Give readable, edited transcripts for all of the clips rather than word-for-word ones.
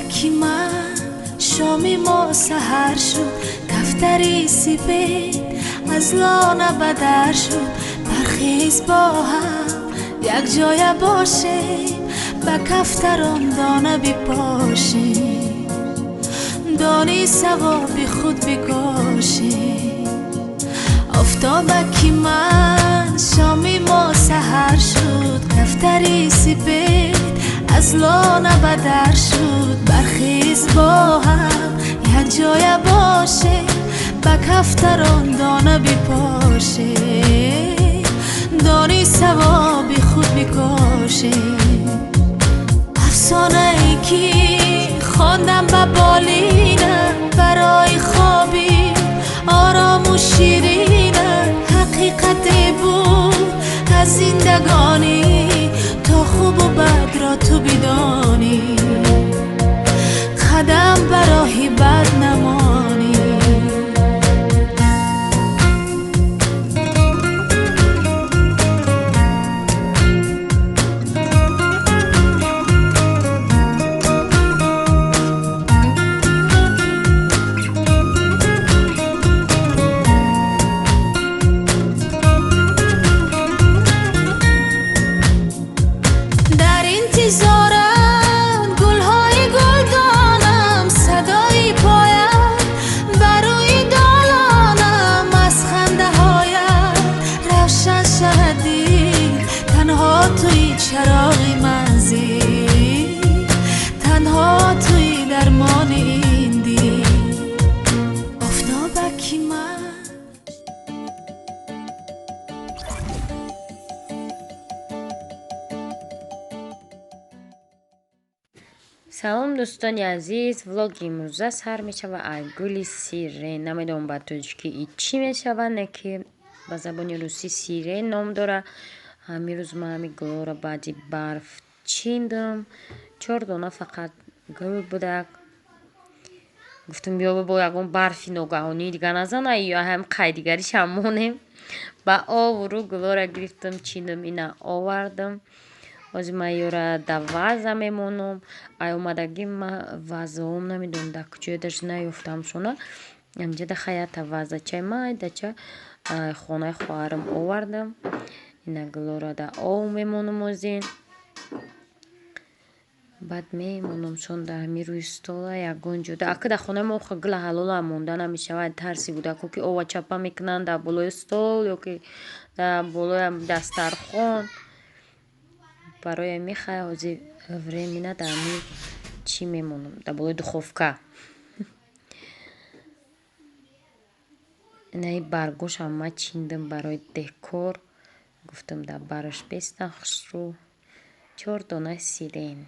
صبحکی من شامی ما سحر شد دفتری سیبید از لانه بدر شد برخیز با هم یک جای باشیم به کفتران دانه بپاشیم دانی ثوابی خود بکاشیم آفتابکی من شامی ما سحر شد کفتری سیبید از لانه بدر شد برخیز با هم یک جای باشه به کفتران دانه بپاشه دانی ثوابی خود بکاشه افسانه ای که خواندم به بالینه برای خوابی آرام و شیرینه حقیقتی بود از زندگانی تا خوب و بد را تو بدانی قدم برای بد نمانی چراغی منزی تنها توی درمان این دی آفتابکی من سلام دوستانی عزیز ولوگ امروزه سر میشه و گل سیرین نمیدونم با تو که چی میشه و نکه با زبان روسی سیرین نام داره همین روز من همین گل را بعدی برف چیندم 4 دانه فقط گل بوده گفتم بیا با یکون برفی ناگهانی دیگه نزنه یا هم قیدیگریش همونه با آب رو گل را گرفتم چیندم اینا آوردم از من یورا دا وازه میمونم ای اومدگی من وازه هم نمیدونم دا کجای داشت نیفتم شونه اینجا دا خیاط وازه چای من دا چه خونه خواهرم آوردم اینا گل را دا آب میمونم از این بعد میمونم چون دا همی روی ستوله یکون جوده اکه دا خونه ما خود گل حلال هم مونده نمیشه ترسی بوده که آوا چپا میکنن دا بلوی ستول یا که دا بلوی دسترخوان برای میخواه ازی времена دا همی چی میمونم دا بلوی دخوفکه اینایی برگوش هم من چیندم برای دکور گفتم دا برش بستن خوش رو 4 دانه سیرین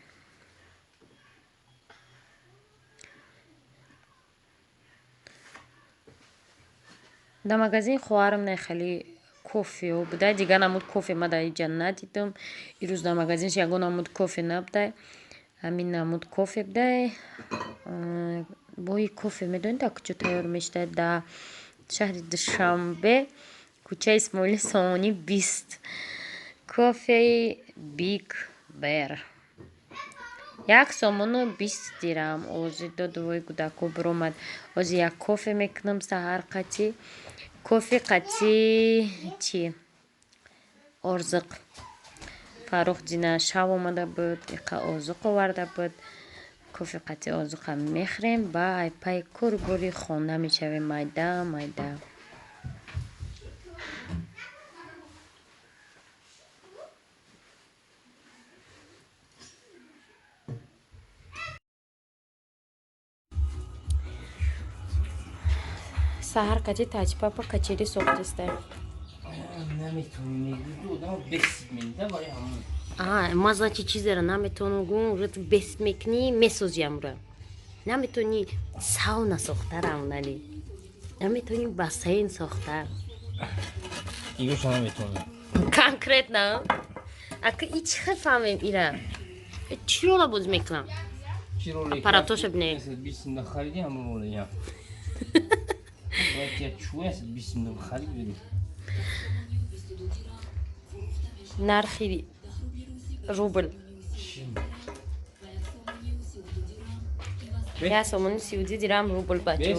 دا مغازین خواهرم نه خیلی کوفی و بوده دیگه نمود کوفی ما در اینجا ندیدم این روز در مغازینش یکون نمود کوفی نبوده همین نمود کوفی بوده با این کوفی میدونید تا کجا تیار میشته در شهر دوشنبه کوچه اسماعیل سامانی 20 کوفی بیگ بیر 1 سامان و 20 دیرم از دوی گودکو برامد از یک کوفی میکنم سهر قطی کوفی قطی چی ارزق فاروق جینا شب اومده بود ایقا ارزق آورده بود کوفی قطی ارزق هم میخریم با پای کور گوری خونه میشویم مایده مایده سهر کچی تاچ پاپا کچری سوختسته نمیتونی بسمینده برای همون ما значит چیزی را نمیتونم گون رت بس میکنی میسوزیم را نمیتونی ساونا ساخته رونالی نمیتونی باسین ساخته ایگوش نمیتونم کنکرت نه اگه هیچ خفهمیم ایره چی رو لابد میکنم аппаратоша бне. Бисим да хариди ҳамон роли я. Як чуй аст бисим да хариди. Нархи рубль. Я сомони 32 дирам рубл бачо.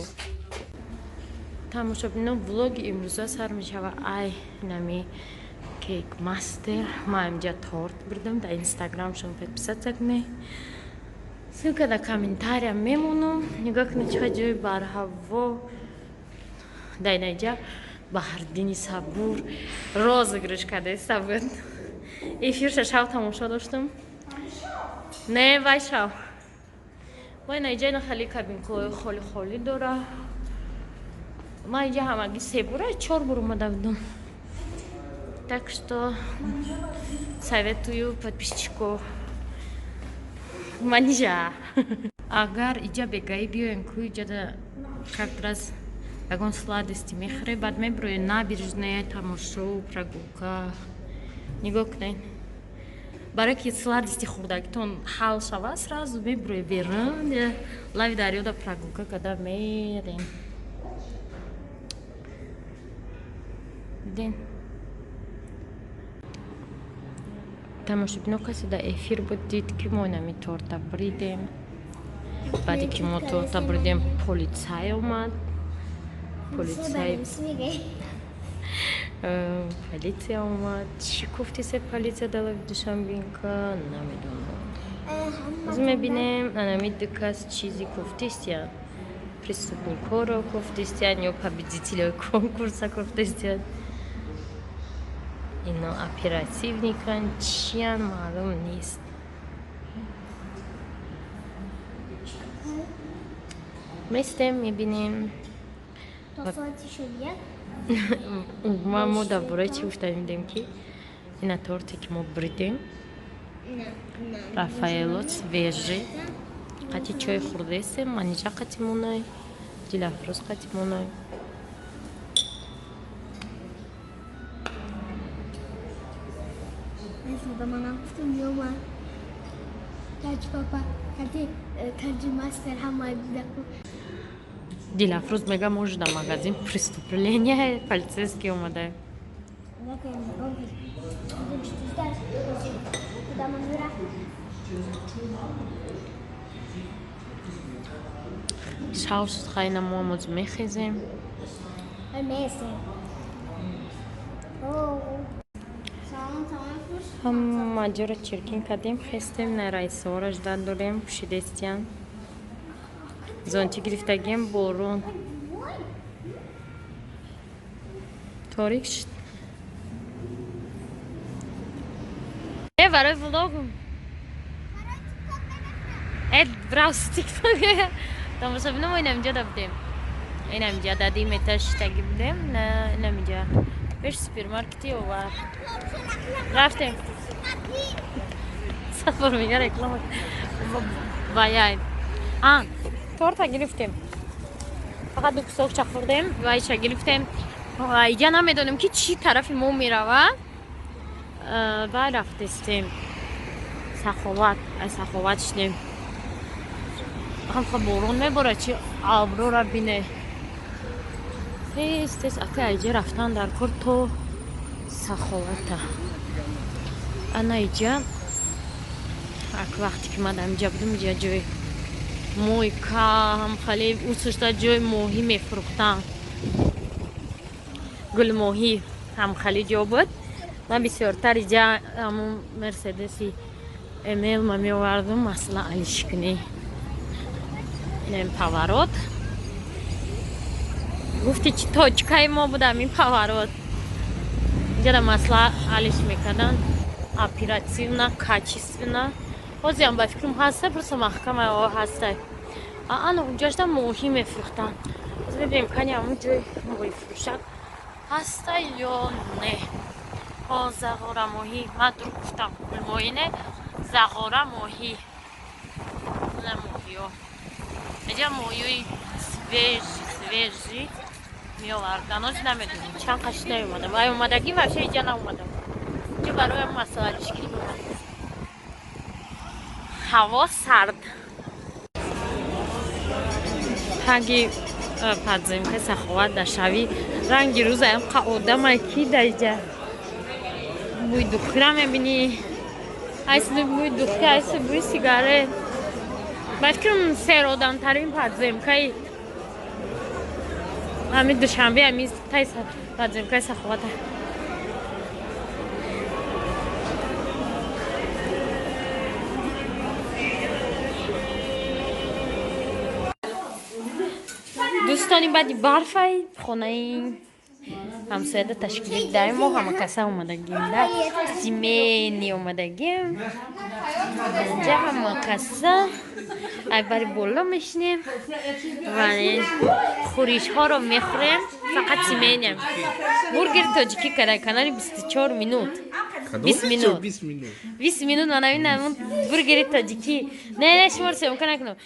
тамошобино влоги имрӯза сар мешава. Ай нами кейк мастер. Ма имҷа торт бурдам. Дар инстаграмшон подписаться кунед. Ссылка дар комментария мемонам. Нигоҳ кунед чӣ ҷои барҳаво. Дар инҷа баҳрдини сабур розыгрыш кардаиста буд. Эфирша шав тамошо доштам. Не вай шав. Вай инҷа хали кабинкаҳои холи дора. Ман инҷа ҳамагӣ 3 бора 4 бор омада будам. Так что советую подписчиков. Манижа. Агар инҷа бегаи биёем ку инҷа как раз ягон сладости мехӯре, баъд мебироем набережная, тамошо, прогулка. Нигоҳ кунед. Барои ки сладости хӯрдагитон ҳал шавад, сразу мебироем веранда, лави дарёда прогулка карда мерем. Дин. тамошобино касе дар эфир буд дид ки мо нами торта буридем. Баъде ки мо торта буридем, политсай омад. Полиция омад. Чӣ гуфти се полиция дала Душанбенка? Намедонам. Аз мебинем анами ду кас чизи гуфтистиян. Преступникоро гуфтистиян ё победителои конкурса гуфтистиян. Ино оперативникан, чиян маълум нест. Местем мебинем. Мо дар бораи чӣ гуфтамидем ки ина торте ки мо буридем. Рафаэло свежи. Қати чой хӯрдестем, манижа қати монай, дилафрӯз қати монай. Дилафрӯз мега мо дар магазин преступление полицейский омада. Шав шуд хайна мо амоз мехезем. Ҳама ҷоро чиркин кардем, хестем, на раисаҳоро ждан дорем, пӯшидестиян. Зонтӣ гирифтагием, борон. торик шуд. Барои влогум. Браус тикток. Тамошобино мо инам ҷода будем. Инам ҷа дади меташтаги будем. Инам ҷа пеш супермаркети овар. Рафтем. Сафар мега реклама. Ваяй. торта гирифтем. Фақат ду кусокча хӯрдем, вайча гирифтем. Иҷа намедонем ки чӣ тарафи мо меравад. Вай рафтестем. Саховат шудем. борон меборад, чӣ аброра бине. Тез ака иҷа рафтан дар кор то саховата. Ана иҷа вақте ки ман амҷа будам, иҷа ҷои мойка ҳамхале усушта ҷои моҳӣ мефурӯхтан. гулмоҳӣ ҳамхали ҷо буд. Ман бисёртар иҷа ҳамун мерседеси эмел ма меовардам, масла алишкунӣ. Инем паворот. Гуфти чи точкаи мо будам ин паворот. Иҷа да масла алиш мекардан. Оперативна, качествена. Ҳозиам ба фикрам ҳаста, просто маҳкама ҳастай. Ана уҷашта моҳӣ мефурӯхтанд. Ҳозир бибинем кани ҳамун ҷои моҳифурӯшак ҳаста ё не. Зағора моҳӣ. Ман дуруғ гуфтам. Гулмоҳӣ не, зағора моҳӣ. Ина моҳиҳо. Иҷа моҳиҳои свежи меовардан. Ҳозир намедонам чанд қаши наомада. Вай омадагӣ вабша иҷа наомадам. Иҷа бароям масоалишкӣ омадам. ҳаво сард. ҳанги подземка саховат да шави ранги рӯзаям қа одамай ки даиҷа бӯи духтира мебинӣ. Айси бӯи духти, айси бӯи сигарет. بفکرم سرودانترین پادزمکای همین دوشنبه همین تای پادزمکای سخواته دوستانی بعدی برفای خونه این همسایه تشکیل داریم ما همه کسا اومدگیم در زمینی اومدگیم اینجا همه کسا ای باری بالا میشنیم و خوریش ها رو میخوریم فقط زمینی هم برگر تاجیکی کرده کناری 24 مینوت 20 مینوت من همین برگر تاجیکی نه شمار سیم کنه کنم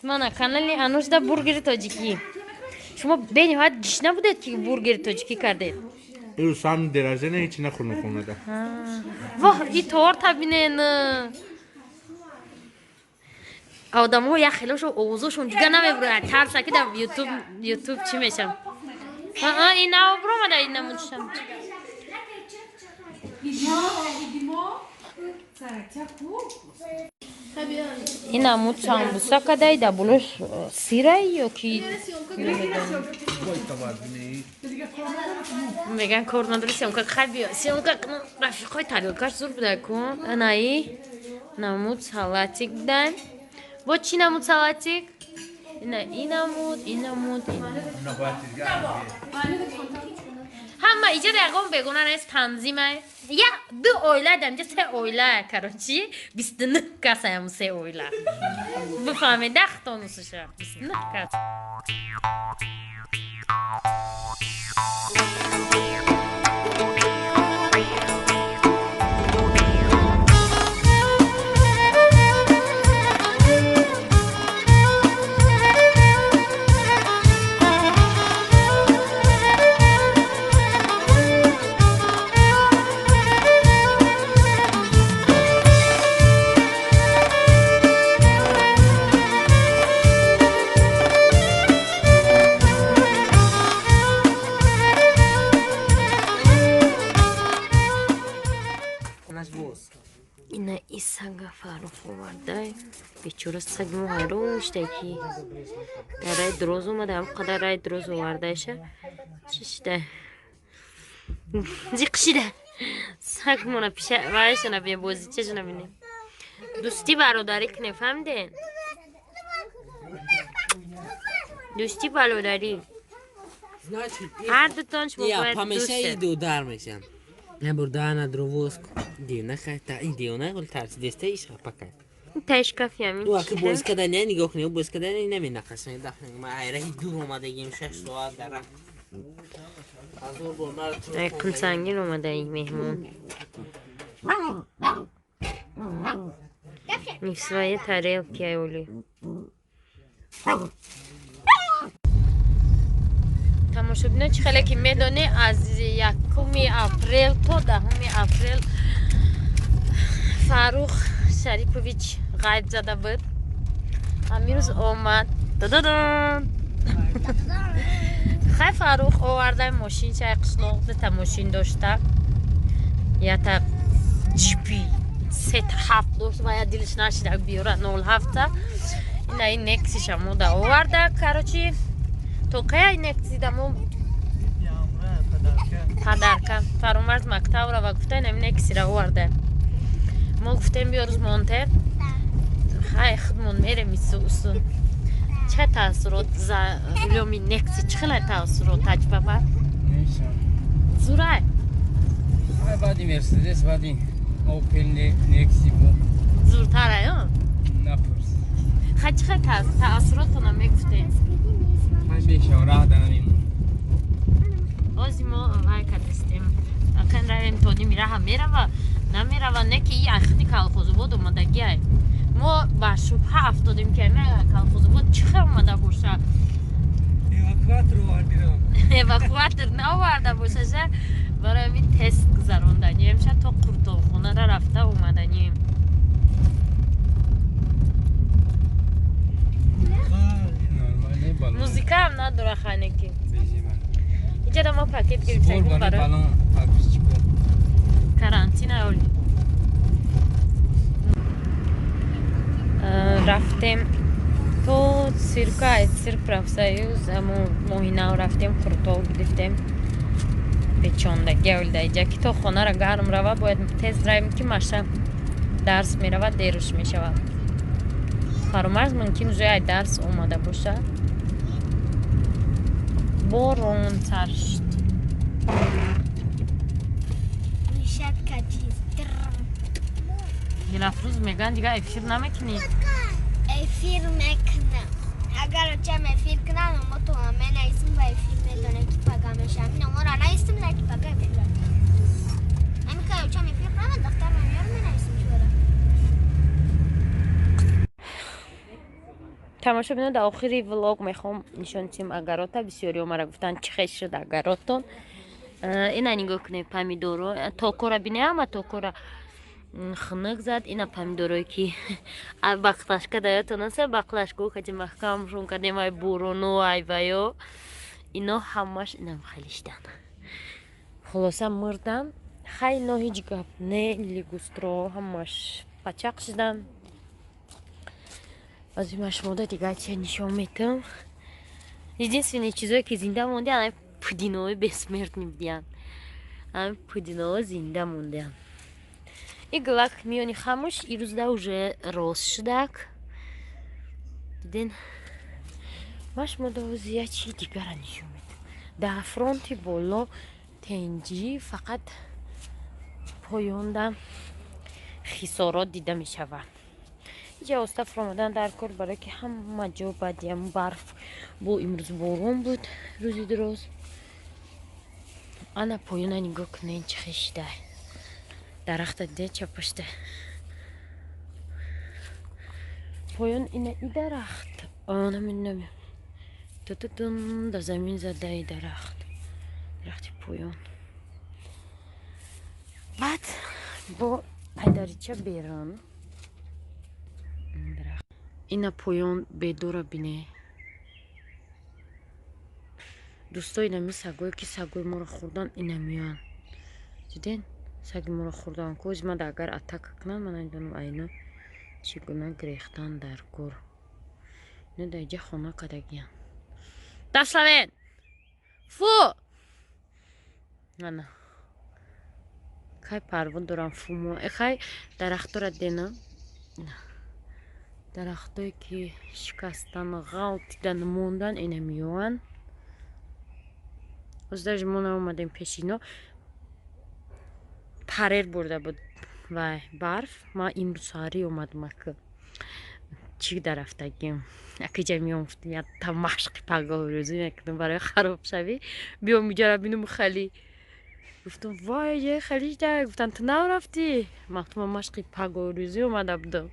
من کانالی انوش دا برگر تاجیکی شما بینی باید گشنه بودید که برگر تاجیکی کردید این سام درازه نه هیچی نخورم خونه ده واه این طور تبینین آدم ها یخیلاشو اوزوشون دیگه نمیبره ترسه که در یوتیوب چی میشم این او برو مده این نمونشم این همون سامبوسا کدای در بلوش سیره یا کی میگن کار نداری سیمکا خیلی سیمکا رفیقای تریلکاش زور بده کن انایی نمود سالاتیک دن با چی نمود سالاتیک؟ این نمود همه ایجا دقیقا بگونن از تنظیمه یا دو اویله دمجا 3 اویله کراچی 29 کسه همون 3 اویله بفهمه 10 تا نوسشه 29 کسه اینا ای سنگ فروخ آورده بیچاره سگ مهروش تکی در رای دروز اومده هم قدر رای دروز آورده شه چشته زیقشیده سگ مونه پیشه وایش نبینه بازی چش نبینه دوستی برادری کنه فهمدین دوستی برادری هر دوتانش باید همیشه دو در میشن نه بردن درووس دیونه خیلی این دیونه گل ترس دسته ایش پکه تاش کافی همین تو اگه باز کردن نه نگاه کنی باز کردن نمی نقصه دفعه ما ایره دور اومده گیم 6 ساعت داره از اون بونار کل سنگین اومده این مهمون نفسوایه تاریل که اولی تماشابینا چه خیلی که میدونه از 1 اپریل تا 10 اپریل فاروق شریپوویچ غیب زده بود همین روز آمد دادادان خیلی فاروق آورده ماشین چه قشلاق تا ماشین داشته یا تا جیپی 3-7 داشت و یا دلش نشده بیاره 0-7 این نکسیش هم آورده کراچی تو که این نکسی دمو پدرکه فرامرز مکتب را و گفته این نکسی را آورده ما گفتیم بیاروز مانتر خیلی خودمون میره میسوسون چه تاثیرات ولیومی نکسی چه خیلی تاثیرات تجربه زوره بعدی مرسدس بعدی اوپل نکسی بود زورتره یا؟ نپرس خیلی تاثیرات رو نمیگفتیم خیلی بشاره داریم آزی ما های کردستیم اکن رویم تونی میره هم میره و نمیره و نه که این اختی کلخوزو بود اومدگی های ما با شبه افتادیم که نه کلخوزو بود چخه اومده باشه ایواکواتر ایواکواتر ناورده باشه شه برای این تست گذراندنیم شه تا قرطالخونه را رفته اومدنیم موزیکا هم نداره خانه که اینجا ما پاکت گرفتیم برای کرانتینه اولی رفتیم تو سیرک پروفسایوز همون ماهینه رفتیم خورتال گرفتیم به چاندگی اول دیجا که تا خانه را گرم روه باید تیز رویم که ماشم درس می رود دیروش می شود فرامرز ممکن جای درس اومده باشه بارون سر شد یه نفروز میگن دیگه افیر نمیکنی افیر میکنم اگر چم افیر کنم اما تو همه نیستم و افیر میدونه که پاگمش همین اما را نیستم لیکی پاگم افیر همین که چم افیر کنم دختر میار می نیستم شورا تماشا بینید آخری ولاگ میخوام نشان تیم اگراتا بسیاری مرا گفتن چه خیش شد اگراتون اینا نگاه کنید پامیدورو تاکو را بینه اما تاکو را خنق زد اینا پامیدوروی که بقلاشکا دایتون هسته بقلاشکو که محکم شون کردیم ای بورونو ای ویو اینا همش اینم خیلیشتن خلاصه مردم خیلی هیچ گپ نه لیگوسترو همش پچق شدن از این مشموده دیگه چه نشون میتم единственные چیزایی که زنده مونده همه پودینوی بسمرت نمیدین همه پودینوی زنده مونده این گلک میانی خاموش این روز ده уже راست شدک دیدین مشموده و زیاد چی دیگر نشون میتم در فرانتی بالا تنجی فقط پایوندم خسارات دیده میشود اینجا استف رمضان در کار برای که همه جا بدیم برف بو امروز بارون بود روزی دروز انا پایونه نگاه کنین چه خشته درخت ده چه پشته پایون اینه ای درخت آنه من نمیم تون در زمین زده ای درخت پایون بعد با پدریچه بیرون اینا پایون بدورا بینه دوستای نمی سگوی که سگوی ما رو خوردن اینا میان دیدین سگی ما رو خوردن کوز من اگر اتک کنن من ایدونم اینا چگونه گریختن در کور نه دیگه خونه کدگیان دستلوین فو نه خیلی پروان دارم فو مو خیلی درخت را دینم نه درختایی که شکستن غلط دیدن موندن اینه میوان از درج ما اومدیم پیش اینا پریر برده بود و برف ما این ساری اومدم که چی درفتگیم اکی جا میامفت یا تا مشق پگاه روزی میکنم برای خراب شوی بیام اینجا را بینم خیلی گفتم وای یه خیلی ده گفتن تو نو رفتی مختم مشق پگاه روزی اومده بودم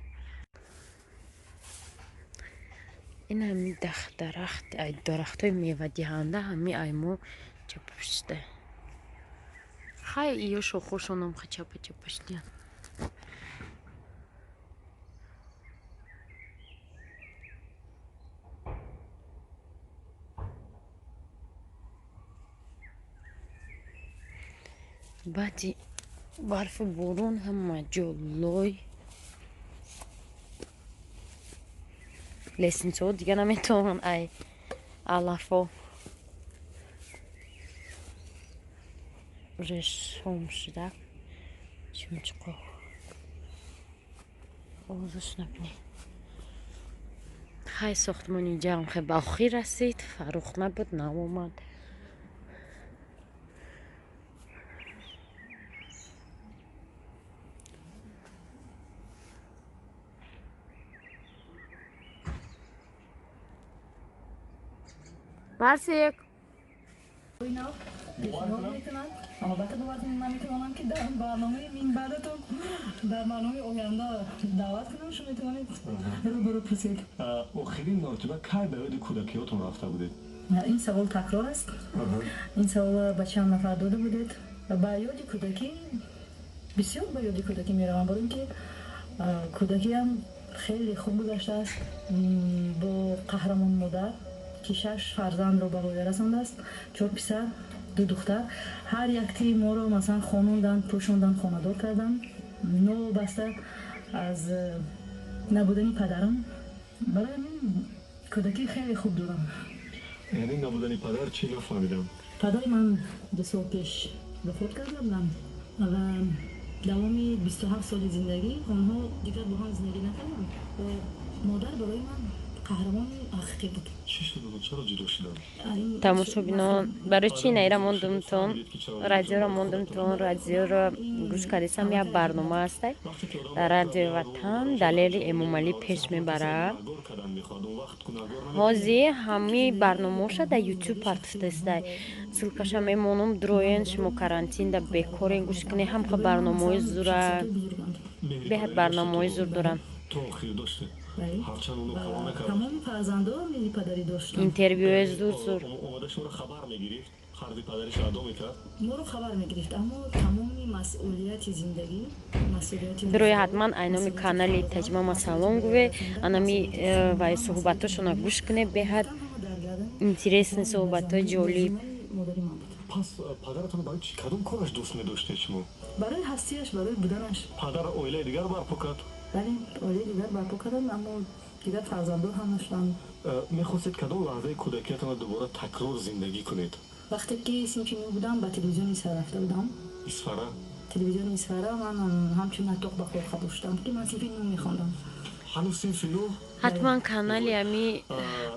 این همی درخت های میوه دهنده همی ایمو چپشته خیلی ایو شوخوشون هم خیلی چپشتیم بعدی برف بارون هم جلوی لیسن شد دیگه نمیتونم ای علفو رشم شده چون چقو اوزش نبینی خیلی ساختمان اینجا هم خیلی باخی رسید فروخ نبود نمومد برسیک اما بعد من میتونم که در برنامه این بعدتون در برنامه آینده دعوت کنم شما میتونید برو پرسید آخرین مرتبه کی برای کودکیاتون رفته بودید؟ این سوال تکرار است این سوال به چند نفر داده بودید با یاد کودکی بسیار با یاد کودکی میروم برای اینکه کودکی هم خیلی خوب گذشته است با قهرمان مادر که 6 فرزند رو به پایان رسانده است 4 پسر 2 دختر هر یک تی ما رو مثلا خانوندن پوشوندن خانه‌دار کردن نو بسته از نبودن پدرم برای من کودکی خیلی خوب دارم. یعنی نبودن پدر چی نفهمیدم. پدر من 2 سال پیش وفات کردن و دوامی 27 سال زندگی آنها دیگر با هم زندگی نکردن و مادر برای من قهرمان حقیقی بود. چی شده بود؟ چرا جدا شدن؟ тамошобинон барои чӣ наира мондумтон радиоро мондумтон радиоро гӯш кардисам як барнома астай радиои ватан далели эмомалӣ пеш мебарад ҳозир ҳамаи барномаоша дар ютуб партофтастай силкаша мемонум дроен шумо карантин да бекорен гӯш кунед ҳамқа барномаҳои зура беҳад барномаҳои зур дорам تو آخری داشته هرچند اونو کار نکرد تمام فرزنده میری پدری داشتن интервюи зур зур اومده شما رو خبر میگیرید خرد پدرش ادا میکرد ما رو خبر میگرفت اما تمام مسئولیت زندگی مسئولیت бирои ҳатман айноми канали таҷмама салом гуве анами вай суҳбатошона гӯш кунед беҳад интересни суҳбатҳои ҷолиб مادری من بود. پس پدرتون برای چی کدوم کارش دوست می‌داشته شما برای هستیش برای بودنش پدر اویله دیگر برپا کرد ولی اولی دیگر برپا کردن اما دیگر فرزنده هم داشتن. میخواستید کدوم لحظه کودکیتون رو دوباره تکرار زندگی کنید وقتی که سیمچی بودم به تلویزیون ایسفر رفته بودم اسفره تلویزیون ایسفر من همچون نطق به خود خودشتم که من سیفی نو میخوندم هنوز صنف نو ҳатман канали ами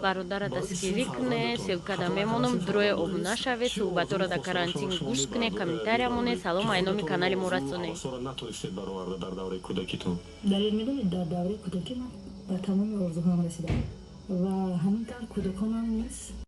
бародара дастгирӣ кунед силкада мемонам дурои обуна шавед суҳбатҳоро дар карантин гӯш кунед комментария монед салом айноми канали мо расонед نتونستید برآورده در دوره کودکیتون دلیل میدونید در دوره کودکی من به تمام آرزوهام رسیدم و همینطور کودکانم نیست